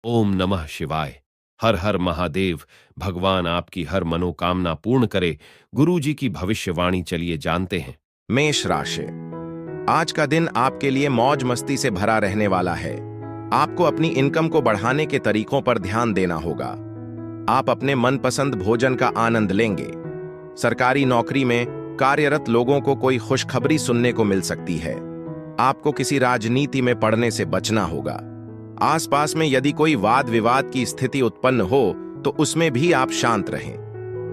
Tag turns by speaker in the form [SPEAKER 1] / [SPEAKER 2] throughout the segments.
[SPEAKER 1] ओम नमः शिवाय। हर हर महादेव। भगवान आपकी हर मनोकामना पूर्ण करे। गुरु जी की भविष्यवाणी चलिए जानते हैं।
[SPEAKER 2] मेष राशि। आज का दिन आपके लिए मौज मस्ती से भरा रहने वाला है। आपको अपनी इनकम को बढ़ाने के तरीकों पर ध्यान देना होगा। आप अपने मनपसंद भोजन का आनंद लेंगे। सरकारी नौकरी में कार्यरत लोगों को कोई खुशखबरी सुनने को मिल सकती है। आपको किसी राजनीति में पड़ने से बचना होगा। आसपास में यदि कोई वाद विवाद की स्थिति उत्पन्न हो तो उसमें भी आप शांत रहें,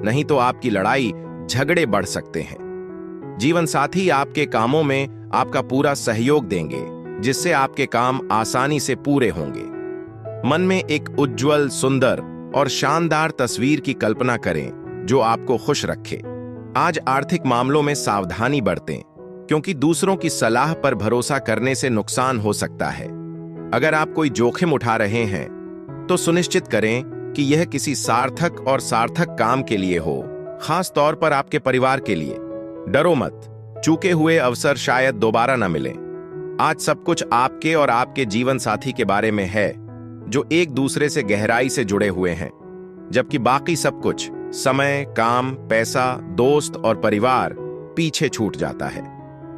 [SPEAKER 2] नहीं तो आपकी लड़ाई झगड़े बढ़ सकते हैं। जीवन साथी आपके कामों में आपका पूरा सहयोग देंगे, जिससे आपके काम आसानी से पूरे होंगे। मन में एक उज्जवल, सुंदर और शानदार तस्वीर की कल्पना करें जो आपको खुश रखे। आज आर्थिक मामलों में सावधानी बरतें, क्योंकि दूसरों की सलाह पर भरोसा करने से नुकसान हो सकता है। अगर आप कोई जोखिम उठा रहे हैं तो सुनिश्चित करें कि यह किसी सार्थक काम के लिए हो, खास तौर पर आपके परिवार के लिए। डरो मत, चूके हुए अवसर शायद दोबारा न मिलें। आज सब कुछ आपके और आपके जीवन साथी के बारे में है, जो एक दूसरे से गहराई से जुड़े हुए हैं, जबकि बाकी सब कुछ समय, काम, पैसा, दोस्त और परिवार पीछे छूट जाता है।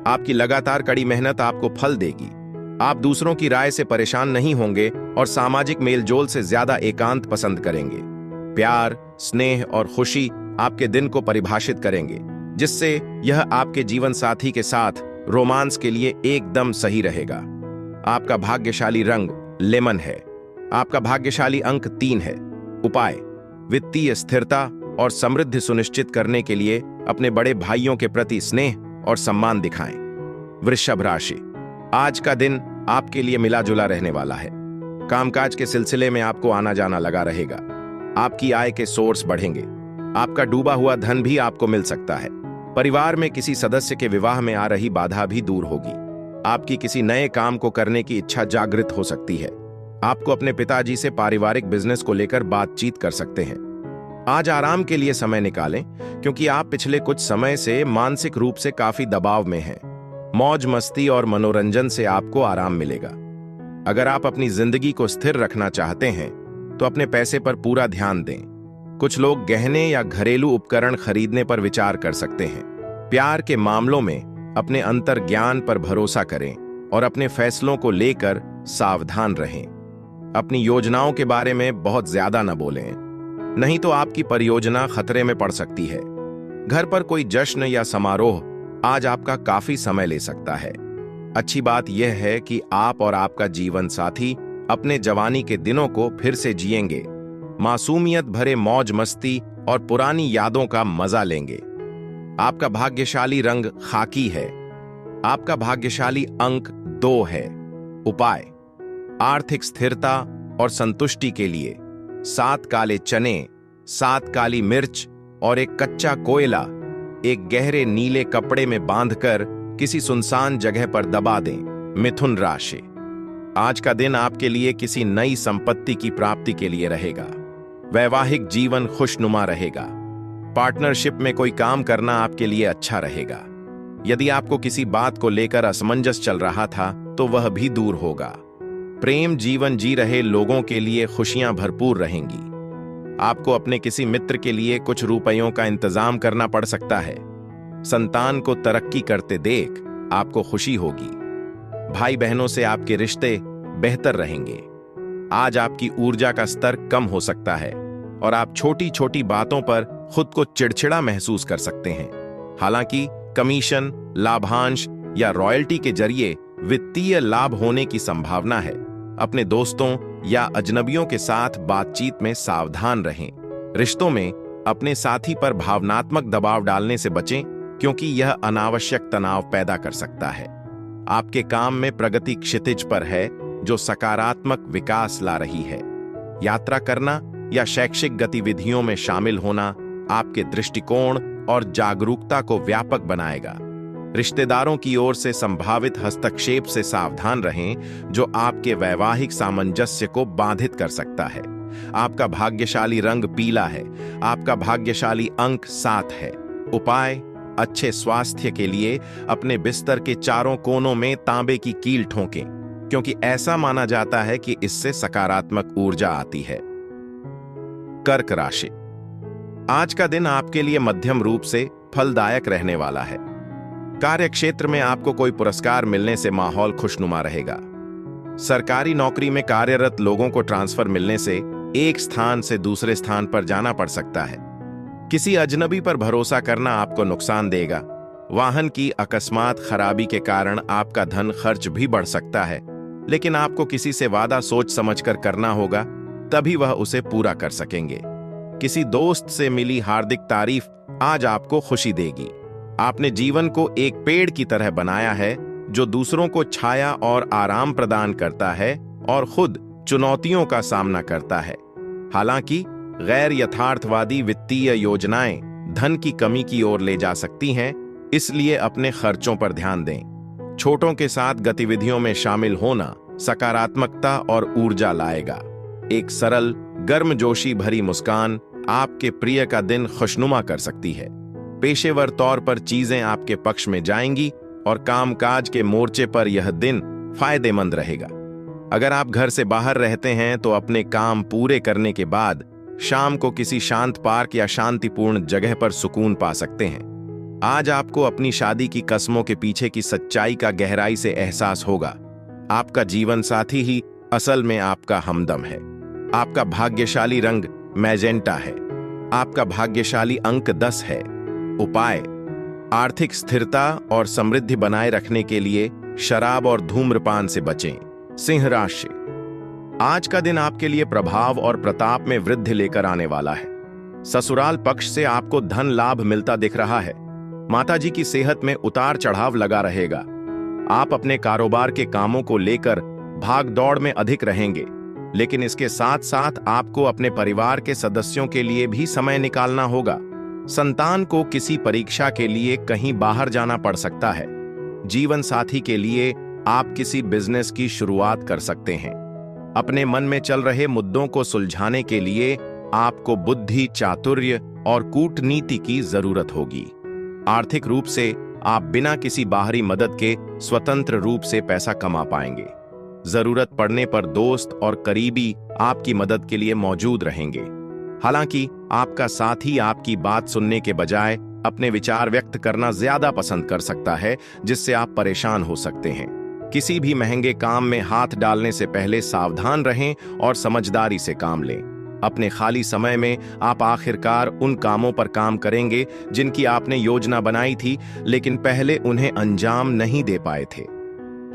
[SPEAKER 2] आपकी लगातार कड़ी मेहनत आपको फल देगी। आप दूसरों की राय से परेशान नहीं होंगे और सामाजिक मेलजोल से ज्यादा एकांत पसंद करेंगे। प्यार, स्नेह और खुशी आपके दिन को परिभाषित करेंगे, जिससे यह आपके जीवन साथी के साथ रोमांस के लिए एकदम सही रहेगा। आपका भाग्यशाली रंग लेमन है। आपका भाग्यशाली अंक 3 है। उपाय: वित्तीय स्थिरता और समृद्धि सुनिश्चित करने के लिए अपने बड़े भाइयों के प्रति स्नेह और सम्मान दिखाएं। वृषभ राशि। आज का दिन आपके लिए मिला जुला रहने वाला है। कामकाज के सिलसिले में आपको आना जाना लगा रहेगा। आपकी आय के सोर्स बढ़ेंगे। आपका डूबा हुआ धन भी आपको मिल सकता है। परिवार में किसी सदस्य के विवाह में आ रही बाधा भी दूर होगी। आपकी किसी नए काम को करने की इच्छा जागृत हो सकती है। आपको अपने पिताजी से पारिवारिक बिजनेस को लेकर बातचीत कर सकते हैं। आज आराम के लिए समय निकालें, क्योंकि आप पिछले कुछ समय से मानसिक रूप से काफी दबाव में हैं। मौज मस्ती और मनोरंजन से आपको आराम मिलेगा। अगर आप अपनी जिंदगी को स्थिर रखना चाहते हैं तो अपने पैसे पर पूरा ध्यान दें। कुछ लोग गहने या घरेलू उपकरण खरीदने पर विचार कर सकते हैं। प्यार के मामलों में अपने अंतर ज्ञान पर भरोसा करें और अपने फैसलों को लेकर सावधान रहें। अपनी योजनाओं के बारे में बहुत ज्यादा न बोलें, नहीं तो आपकी परियोजना खतरे में पड़ सकती है। घर पर कोई जश्न या समारोह आज आपका काफी समय ले सकता है। अच्छी बात यह है कि आप और आपका जीवन साथी अपने जवानी के दिनों को फिर से जिएंगे, मासूमियत भरे मौज मस्ती और पुरानी यादों का मजा लेंगे। आपका भाग्यशाली रंग खाकी है। आपका भाग्यशाली अंक 2 है। उपाय: आर्थिक स्थिरता और संतुष्टि के लिए 7 काले चने, 7 काली मिर्च और एक कच्चा कोयला एक गहरे नीले कपड़े में बांधकर किसी सुनसान जगह पर दबा दें। मिथुन राशि। आज का दिन आपके लिए किसी नई संपत्ति की प्राप्ति के लिए रहेगा। वैवाहिक जीवन खुशनुमा रहेगा। पार्टनरशिप में कोई काम करना आपके लिए अच्छा रहेगा। यदि आपको किसी बात को लेकर असमंजस चल रहा था तो वह भी दूर होगा। प्रेम जीवन जी रहे लोगों के लिए खुशियां भरपूर रहेंगी। आपको अपने किसी मित्र के लिए कुछ रुपयों का इंतजाम करना पड़ सकता है। संतान को तरक्की करते देख आपको खुशी होगी। भाई बहनों से आपके रिश्ते बेहतर रहेंगे। आज आपकी ऊर्जा का स्तर कम हो सकता है और आप छोटी छोटी बातों पर खुद को चिड़चिड़ा महसूस कर सकते हैं। हालांकि कमीशन, लाभांश या रॉयल्टी के जरिए वित्तीय लाभ होने की संभावना है। अपने दोस्तों या अजनबियों के साथ बातचीत में सावधान रहें। रिश्तों में अपने साथी पर भावनात्मक दबाव डालने से बचें, क्योंकि यह अनावश्यक तनाव पैदा कर सकता है। आपके काम में प्रगति क्षितिज पर है, जो सकारात्मक विकास ला रही है। यात्रा करना या शैक्षिक गतिविधियों में शामिल होना आपके दृष्टिकोण और जागरूकता को व्यापक बनाएगा। रिश्तेदारों की ओर से संभावित हस्तक्षेप से सावधान रहें, जो आपके वैवाहिक सामंजस्य को बाधित कर सकता है। आपका भाग्यशाली रंग पीला है। आपका भाग्यशाली अंक 7 है। उपाय: अच्छे स्वास्थ्य के लिए अपने बिस्तर के चारों कोनों में तांबे की कील ठोकें। क्योंकि ऐसा माना जाता है कि इससे सकारात्मक ऊर्जा आती है। कर्क राशि, आज का दिन आपके लिए मध्यम रूप से फलदायक रहने वाला है। कार्य क्षेत्र में आपको कोई पुरस्कार मिलने से माहौल खुशनुमा रहेगा। सरकारी नौकरी में कार्यरत लोगों को ट्रांसफर मिलने से एक स्थान से दूसरे स्थान पर जाना पड़ सकता है। किसी अजनबी पर भरोसा करना आपको नुकसान देगा। वाहन की अकस्मात खराबी के कारण आपका धन खर्च भी बढ़ सकता है, लेकिन आपको किसी से वादा सोच समझकर करना होगा, तभी वह उसे पूरा कर सकेंगे। किसी दोस्त से मिली हार्दिक तारीफ आज आपको खुशी देगी। आपने जीवन को एक पेड़ की तरह बनाया है जो दूसरों को छाया और आराम प्रदान करता है और खुद चुनौतियों का सामना करता है। हालांकि गैर यथार्थवादी वित्तीय योजनाएं धन की कमी की ओर ले जा सकती हैं, इसलिए अपने खर्चों पर ध्यान दें। छोटों के साथ गतिविधियों में शामिल होना सकारात्मकता और ऊर्जा लाएगा। एक सरल गर्मजोशी भरी मुस्कान आपके प्रिय का दिन खुशनुमा कर सकती है। पेशेवर तौर पर चीजें आपके पक्ष में जाएंगी और कामकाज के मोर्चे पर यह दिन फायदेमंद रहेगा। अगर आप घर से बाहर रहते हैं तो अपने काम पूरे करने के बाद शाम को किसी शांत पार्क या शांतिपूर्ण जगह पर सुकून पा सकते हैं। आज आपको अपनी शादी की कस्मों के पीछे की सच्चाई का गहराई से एहसास होगा। आपका जीवन साथी ही असल में आपका हमदम है। आपका भाग्यशाली रंग मैजेंटा है। आपका भाग्यशाली अंक 10 है। उपाय, आर्थिक स्थिरता और समृद्धि बनाए रखने के लिए शराब और धूम्रपान से बचें। सिंह राशि, आज का दिन आपके लिए प्रभाव और प्रताप में वृद्धि लेकर आने वाला है। ससुराल पक्ष से आपको धन लाभ मिलता दिख रहा है। माताजी की सेहत में उतार चढ़ाव लगा रहेगा। आप अपने कारोबार के कामों को लेकर भाग दौड़ में अधिक रहेंगे, लेकिन इसके साथ साथ आपको अपने परिवार के सदस्यों के लिए भी समय निकालना होगा। संतान को किसी परीक्षा के लिए कहीं बाहर जाना पड़ सकता है। जीवन साथी के लिए आप किसी बिजनेस की शुरुआत कर सकते हैं। अपने मन में चल रहे मुद्दों को सुलझाने के लिए आपको बुद्धि, चातुर्य और कूटनीति की जरूरत होगी। आर्थिक रूप से आप बिना किसी बाहरी मदद के स्वतंत्र रूप से पैसा कमा पाएंगे। जरूरत पड़ने पर दोस्त और करीबी आपकी मदद के लिए मौजूद रहेंगे। हालांकि आपका साथी आपकी बात सुनने के बजाय अपने विचार व्यक्त करना ज्यादा पसंद कर सकता है, जिससे आप परेशान हो सकते हैं। किसी भी महंगे काम में हाथ डालने से पहले सावधान रहें और समझदारी से काम लें। अपने खाली समय में आप आखिरकार उन कामों पर काम करेंगे जिनकी आपने योजना बनाई थी, लेकिन पहले उन्हें अंजाम नहीं दे पाए थे।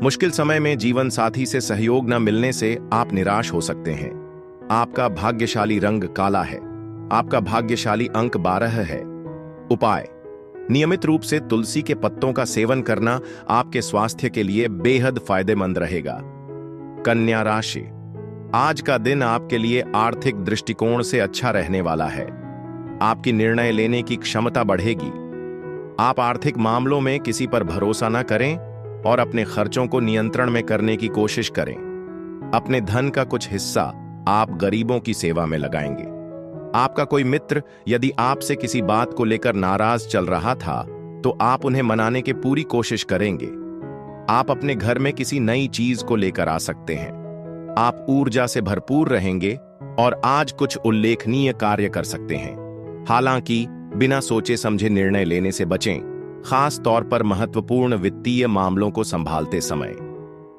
[SPEAKER 2] मुश्किल समय में जीवन साथी से सहयोग न मिलने से आप निराश हो सकते हैं। आपका भाग्यशाली रंग काला है। आपका भाग्यशाली अंक 12 है। उपाय, नियमित रूप से तुलसी के पत्तों का सेवन करना आपके स्वास्थ्य के लिए बेहद फायदेमंद रहेगा। कन्या राशि, आज का दिन आपके लिए आर्थिक दृष्टिकोण से अच्छा रहने वाला है। आपकी निर्णय लेने की क्षमता बढ़ेगी। आप आर्थिक मामलों में किसी पर भरोसा न करें और अपने खर्चों को नियंत्रण में करने की कोशिश करें। अपने धन का कुछ हिस्सा आप गरीबों की सेवा में लगाएंगे। आपका कोई मित्र यदि आपसे किसी बात को लेकर नाराज चल रहा था, तो आप उन्हें मनाने की पूरी कोशिश करेंगे। आप अपने घर में किसी नई चीज को लेकर आ सकते हैं। आप ऊर्जा से भरपूर रहेंगे और आज कुछ उल्लेखनीय कार्य कर सकते हैं। हालांकि बिना सोचे समझे निर्णय लेने से बचें, खास तौर पर महत्वपूर्ण वित्तीय मामलों को संभालते समय।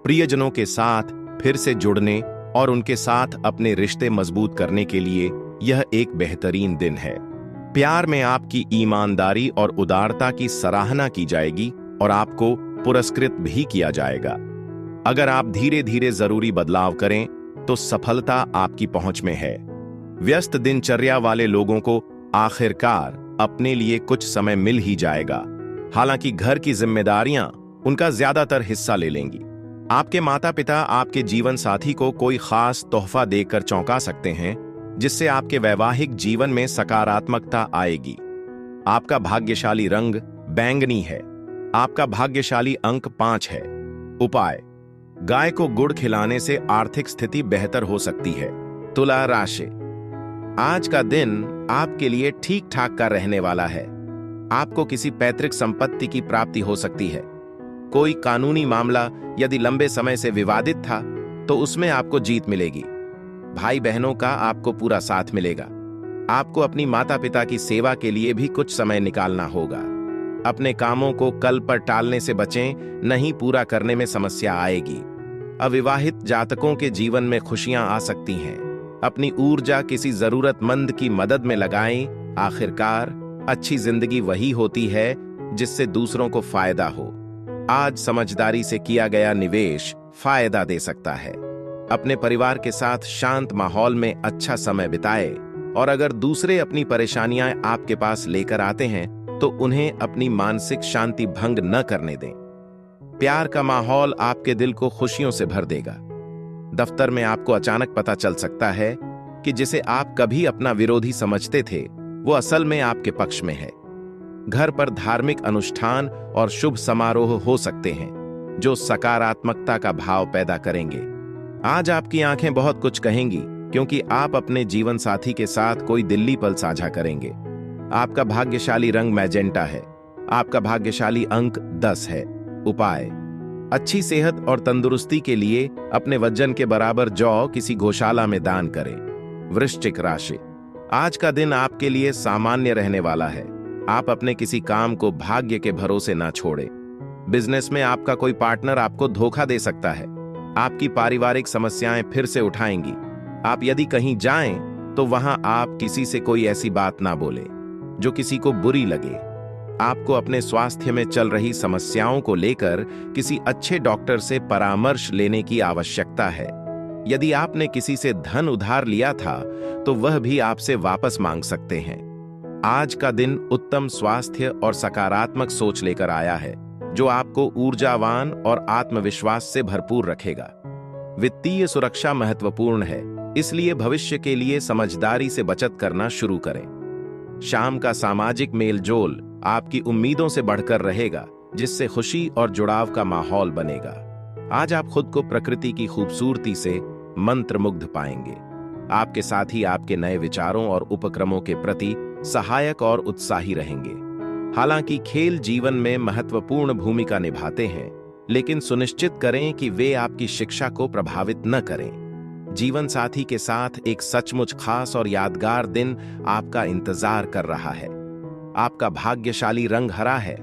[SPEAKER 2] प्रियजनों के साथ फिर से जुड़ने और उनके साथ अपने रिश्ते मजबूत करने के लिए यह एक बेहतरीन दिन है। प्यार में आपकी ईमानदारी और उदारता की सराहना की जाएगी और आपको पुरस्कृत भी किया जाएगा। अगर आप धीरे धीरे जरूरी बदलाव करें तो सफलता आपकी पहुंच में है। व्यस्त दिनचर्या वाले लोगों को आखिरकार अपने लिए कुछ समय मिल ही जाएगा। हालांकि घर की जिम्मेदारियां उनका ज्यादातर हिस्सा ले लेंगी। आपके माता पिता आपके जीवन साथी को कोई खास तोहफा देकर चौंका सकते हैं, जिससे आपके वैवाहिक जीवन में सकारात्मकता आएगी। आपका भाग्यशाली रंग बैंगनी है। आपका भाग्यशाली अंक 5 है। उपाय, गाय को गुड़ खिलाने से आर्थिक स्थिति बेहतर हो सकती है। तुला राशि, आज का दिन आपके लिए ठीक ठाक का रहने वाला है। आपको किसी पैतृक संपत्ति की प्राप्ति हो सकती है। कोई कानूनी मामला यदि लंबे समय से विवादित था तो उसमें आपको जीत मिलेगी। भाई बहनों का आपको पूरा साथ मिलेगा। आपको अपनी माता पिता की सेवा के लिए भी कुछ समय निकालना होगा। अपने कामों को कल पर टालने से बचें, नहीं पूरा करने में समस्या आएगी। अविवाहित जातकों के जीवन में खुशियां आ सकती हैं। अपनी ऊर्जा किसी जरूरतमंद की मदद में लगाएं। आखिरकार अच्छी जिंदगी वही होती है जिससे दूसरों को फायदा हो। आज समझदारी से किया गया निवेश फायदा दे सकता है। अपने परिवार के साथ शांत माहौल में अच्छा समय बिताएं और अगर दूसरे अपनी परेशानियां आपके पास लेकर आते हैं तो उन्हें अपनी मानसिक शांति भंग न करने दें। प्यार का माहौल आपके दिल को खुशियों से भर देगा। दफ्तर में आपको अचानक पता चल सकता है कि जिसे आप कभी अपना विरोधी समझते थे वो असल में आपके पक्ष में है। घर पर धार्मिक अनुष्ठान और शुभ समारोह हो सकते हैं जो सकारात्मकता का भाव पैदा करेंगे। आज आपकी आंखें बहुत कुछ कहेंगी क्योंकि आप अपने जीवन साथी के साथ कोई दिल्ली पल साझा करेंगे। आपका भाग्यशाली रंग मैजेंटा है। आपका भाग्यशाली अंक 10 है। उपाय: अच्छी सेहत और तंदुरुस्ती के लिए अपने वजन के बराबर जौ किसी गौशाला में दान करें। वृश्चिक राशि: आज का दिन आपके लिए सामान्य रहने वाला है। आप अपने किसी काम को भाग्य के भरोसे ना छोड़ें। बिजनेस में आपका कोई पार्टनर आपको धोखा दे सकता है। आपकी पारिवारिक समस्याएं फिर से उठाएंगी। आप यदि कहीं जाएं तो वहां आप किसी से कोई ऐसी बात ना बोलें जो किसी को बुरी लगे। आपको अपने स्वास्थ्य में चल रही समस्याओं को लेकर किसी अच्छे डॉक्टर से परामर्श लेने की आवश्यकता है। यदि आपने किसी से धन उधार लिया था तो वह भी आपसे वापस मांग सकते हैं। आज का दिन उत्तम स्वास्थ्य और सकारात्मक सोच लेकर आया है जो आपको ऊर्जावान और आत्मविश्वास से भरपूर रखेगा। वित्तीय सुरक्षा महत्वपूर्ण है, इसलिए भविष्य के लिए समझदारी से बचत करना शुरू करें। शाम का सामाजिक मेलजोल आपकी उम्मीदों से बढ़कर रहेगा जिससे खुशी और जुड़ाव का माहौल बनेगा। आज आप खुद को प्रकृति की खूबसूरती से मंत्रमुग्ध पाएंगे। आपके साथी आपके नए विचारों और उपक्रमों के प्रति सहायक और उत्साही रहेंगे। हालांकि खेल जीवन में महत्वपूर्ण भूमिका निभाते हैं, लेकिन सुनिश्चित करें कि वे आपकी शिक्षा को प्रभावित न करें। जीवन साथी के साथ एक सचमुच खास और यादगार दिन आपका इंतजार कर रहा है। आपका भाग्यशाली रंग हरा है।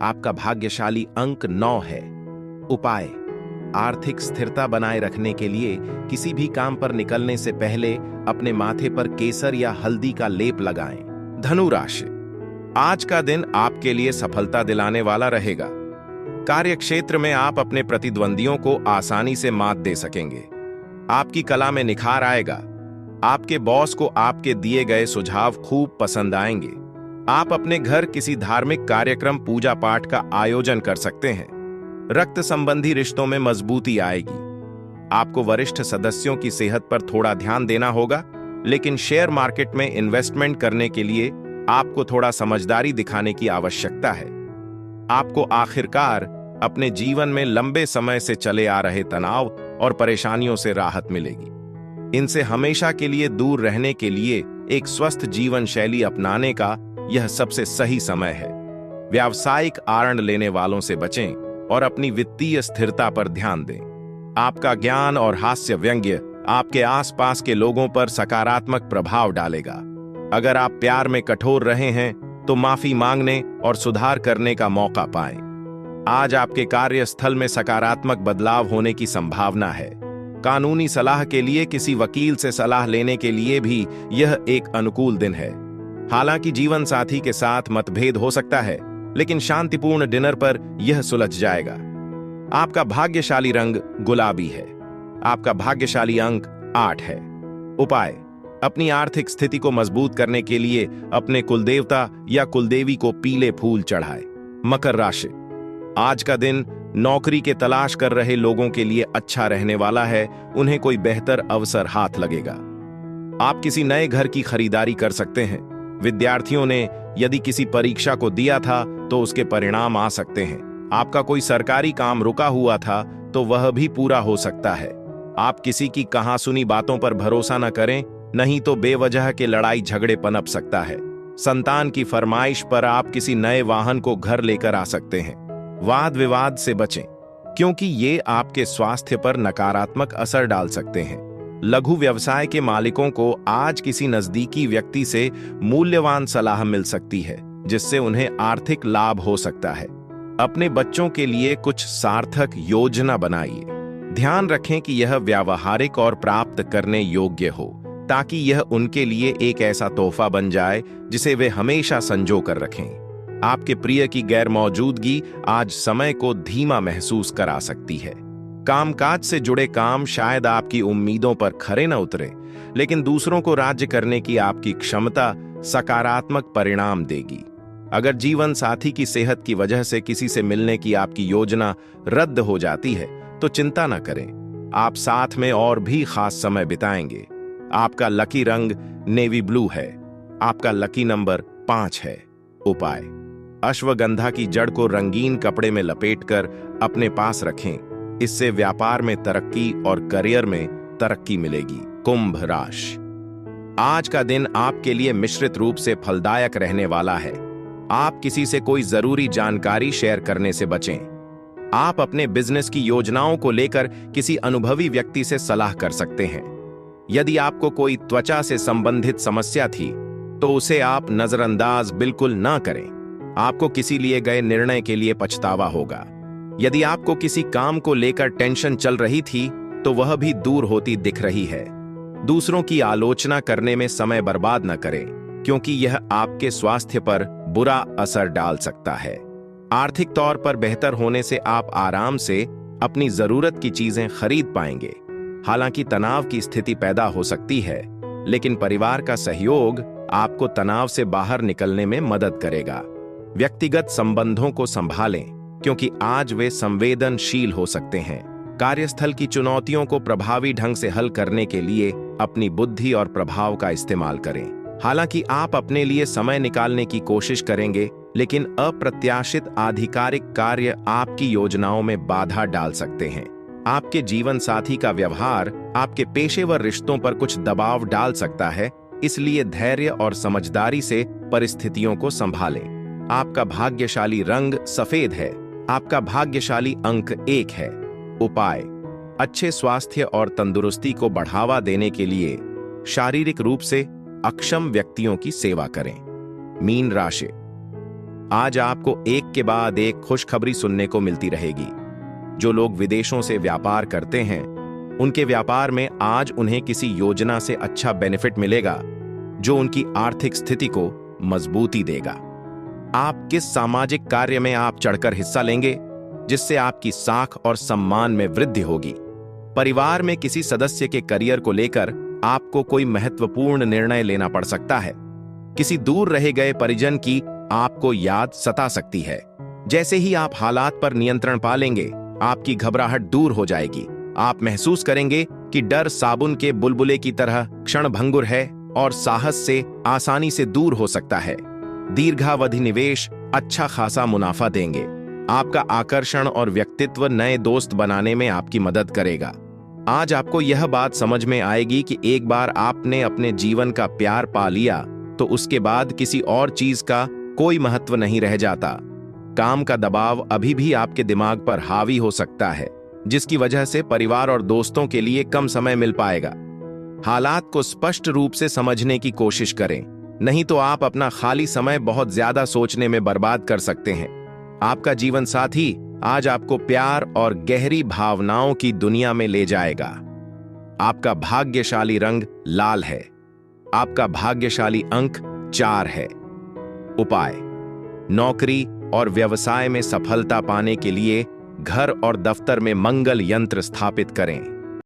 [SPEAKER 2] आपका भाग्यशाली अंक 9 है। उपाय: आर्थिक स्थिरता बनाए रखने के लिए किसी भी काम पर निकलने से पहले अपने माथे पर केसर या हल्दी का लेप लगाएं। धनु राशि: आज का दिन आपके लिए सफलता दिलाने वाला रहेगा। कार्यक्षेत्र में आप अपने प्रतिद्वंदियों को आसानी से मात दे सकेंगे। आपकी कला में निखार आएगा। आपके बॉस को आपके दिए गए सुझाव खूब पसंद आएंगे। आप अपने घर किसी धार्मिक कार्यक्रम पूजा पाठ का आयोजन कर सकते हैं। रक्त संबंधी रिश्तों में मजबूती आएगी। आपको वरिष्ठ सदस्यों की सेहत पर थोड़ा ध्यान देना होगा, लेकिन शेयर मार्केट में इन्वेस्टमेंट करने के लिए आपको थोड़ा समझदारी दिखाने की आवश्यकता है। आपको आखिरकार अपने जीवन में लंबे समय से चले आ रहे तनाव और परेशानियों से राहत मिलेगी। इनसे हमेशा के लिए दूर रहने के लिए एक स्वस्थ जीवन शैली अपनाने का यह सबसे सही समय है। व्यावसायिक आनंद लेने वालों से बचें और अपनी वित्तीय स्थिरता पर ध्यान दें। आपका ज्ञान और हास्य व्यंग्य आपके आसपास के लोगों पर सकारात्मक प्रभाव डालेगा। अगर आप प्यार में कठोर रहे हैं तो माफी मांगने और सुधार करने का मौका पाएं। आज आपके कार्यस्थल में सकारात्मक बदलाव होने की संभावना है। कानूनी सलाह के लिए किसी वकील से सलाह लेने के लिए भी यह एक अनुकूल दिन है। हालांकि जीवन साथी के साथ मतभेद हो सकता है, लेकिन शांतिपूर्ण डिनर पर यह सुलझ जाएगा। आपका भाग्यशाली रंग गुलाबी है। आपका भाग्यशाली अंक 8 है। उपाय: अपनी आर्थिक स्थिति को मजबूत करने के लिए अपने कुलदेवता या कुलदेवी को पीले फूल चढ़ाएं। मकर राशि: आज का दिन नौकरी के तलाश कर रहे लोगों के लिए अच्छा रहने वाला है। उन्हें कोई बेहतर अवसर हाथ लगेगा। आप किसी नए घर की खरीदारी कर सकते हैं। विद्यार्थियों ने यदि किसी परीक्षा को दिया था तो उसके परिणाम आ सकते हैं। आपका कोई सरकारी काम रुका हुआ था तो वह भी पूरा हो सकता है। आप किसी की कहासुनी बातों पर भरोसा न करें, नहीं तो बेवजह के लड़ाई झगड़े पनप सकता है। संतान की फरमाइश पर आप किसी नए वाहन को घर लेकर आ सकते हैं। वाद विवाद से बचें, क्योंकि ये आपके स्वास्थ्य पर नकारात्मक असर डाल सकते हैं। लघु व्यवसाय के मालिकों को आज किसी नजदीकी व्यक्ति से मूल्यवान सलाह मिल सकती है, जिससे उन्हें आर्थिक लाभ हो सकता है। अपने बच्चों के लिए कुछ सार्थक योजना बनाइए। ध्यान रखें कि यह व्यावहारिक और प्राप्त करने योग्य हो, ताकि यह उनके लिए एक ऐसा तोहफा बन जाए जिसे वे हमेशा संजो कर रखें। आपके प्रिय की गैर मौजूदगी आज समय को धीमा महसूस करा सकती है। कामकाज से जुड़े काम शायद आपकी उम्मीदों पर खरे न उतरे, लेकिन दूसरों को राज्य करने की आपकी क्षमता सकारात्मक परिणाम देगी। अगर जीवन साथी की सेहत की वजह से किसी से मिलने की आपकी योजना रद्द हो जाती है, तो चिंता न करें, आप साथ में और भी खास समय बिताएंगे। आपका लकी रंग नेवी ब्लू है। आपका लकी नंबर 5 है। उपाय: अश्वगंधा की जड़ को रंगीन कपड़े में लपेटकर अपने पास रखें। इससे व्यापार में तरक्की और करियर में तरक्की मिलेगी। कुंभ राशि। आज का दिन आपके लिए मिश्रित रूप से फलदायक रहने वाला है। आप किसी से कोई जरूरी जानकारी शेयर करने से बचें। आप अपने बिजनेस की योजनाओं को लेकर किसी अनुभवी व्यक्ति से सलाह कर सकते हैं। यदि आपको कोई त्वचा से संबंधित समस्या थी, तो उसे आप नजरअंदाज बिल्कुल ना करें। आपको किसी लिए गए निर्णय के लिए पछतावा होगा। यदि आपको किसी काम को लेकर टेंशन चल रही थी, तो वह भी दूर होती दिख रही है। दूसरों की आलोचना करने में समय बर्बाद न करें, क्योंकि यह आपके स्वास्थ्य पर बुरा असर डाल सकता है। आर्थिक तौर पर बेहतर होने से आप आराम से अपनी जरूरत की चीजें खरीद पाएंगे। हालांकि तनाव की स्थिति पैदा हो सकती है, लेकिन परिवार का सहयोग आपको तनाव से बाहर निकलने में मदद करेगा। व्यक्तिगत संबंधों को संभालें, क्योंकि आज वे संवेदनशील हो सकते हैं। कार्यस्थल की चुनौतियों को प्रभावी ढंग से हल करने के लिए अपनी बुद्धि और प्रभाव का इस्तेमाल करें। हालांकि आप अपने लिए समय निकालने की कोशिश करेंगे, लेकिन अप्रत्याशित आधिकारिक कार्य आपकी योजनाओं में बाधा डाल सकते हैं। आपके जीवन साथी का व्यवहार आपके पेशेवर रिश्तों पर कुछ दबाव डाल सकता है, इसलिए धैर्य और समझदारी से परिस्थितियों को संभालें। आपका भाग्यशाली रंग सफेद है। आपका भाग्यशाली अंक 1 है। उपाय: अच्छे स्वास्थ्य और तंदुरुस्ती को बढ़ावा देने के लिए शारीरिक रूप से अक्षम व्यक्तियों की सेवा करें। मीन राशि। आज आपको एक के बाद एक खुशखबरी सुनने को मिलती रहेगी। जो लोग विदेशों से व्यापार करते हैं, उनके व्यापार में आज उन्हें किसी योजना से अच्छा बेनिफिट मिलेगा, जो उनकी आर्थिक स्थिति को मजबूती देगा। आप किस सामाजिक कार्य में आप चढ़कर हिस्सा लेंगे, जिससे आपकी साख और सम्मान में वृद्धि होगी। परिवार में किसी सदस्य के करियर को लेकर आपको कोई महत्वपूर्ण निर्णय लेना पड़ सकता है। किसी दूर रह गए परिजन की आपको याद सता सकती है। जैसे ही आप हालात पर नियंत्रण पा लेंगे, आपकी घबराहट दूर हो जाएगी। आप महसूस करेंगे कि डर साबुन के बुलबुले की तरह क्षणभंगुर है और साहस से आसानी से दूर हो सकता है। दीर्घावधि निवेश अच्छा खासा मुनाफा देंगे। आपका आकर्षण और व्यक्तित्व नए दोस्त बनाने में आपकी मदद करेगा। आज आपको यह बात समझ में आएगी कि एक बार आपने अपने जीवन का प्यार पा लिया, तो उसके बाद किसी और चीज का कोई महत्व नहीं रह जाता। काम का दबाव अभी भी आपके दिमाग पर हावी हो सकता है, जिसकी वजह से परिवार और दोस्तों के लिए कम समय मिल पाएगा। हालात को स्पष्ट रूप से समझने की कोशिश करें, नहीं तो आप अपना खाली समय बहुत ज्यादा सोचने में बर्बाद कर सकते हैं। आपका जीवन साथी आज आपको प्यार और गहरी भावनाओं की दुनिया में ले जाएगा। आपका भाग्यशाली रंग लाल है। आपका भाग्यशाली अंक 4 है। उपाय: नौकरी और व्यवसाय में सफलता पाने के लिए घर और दफ्तर में मंगल यंत्र स्थापित करें।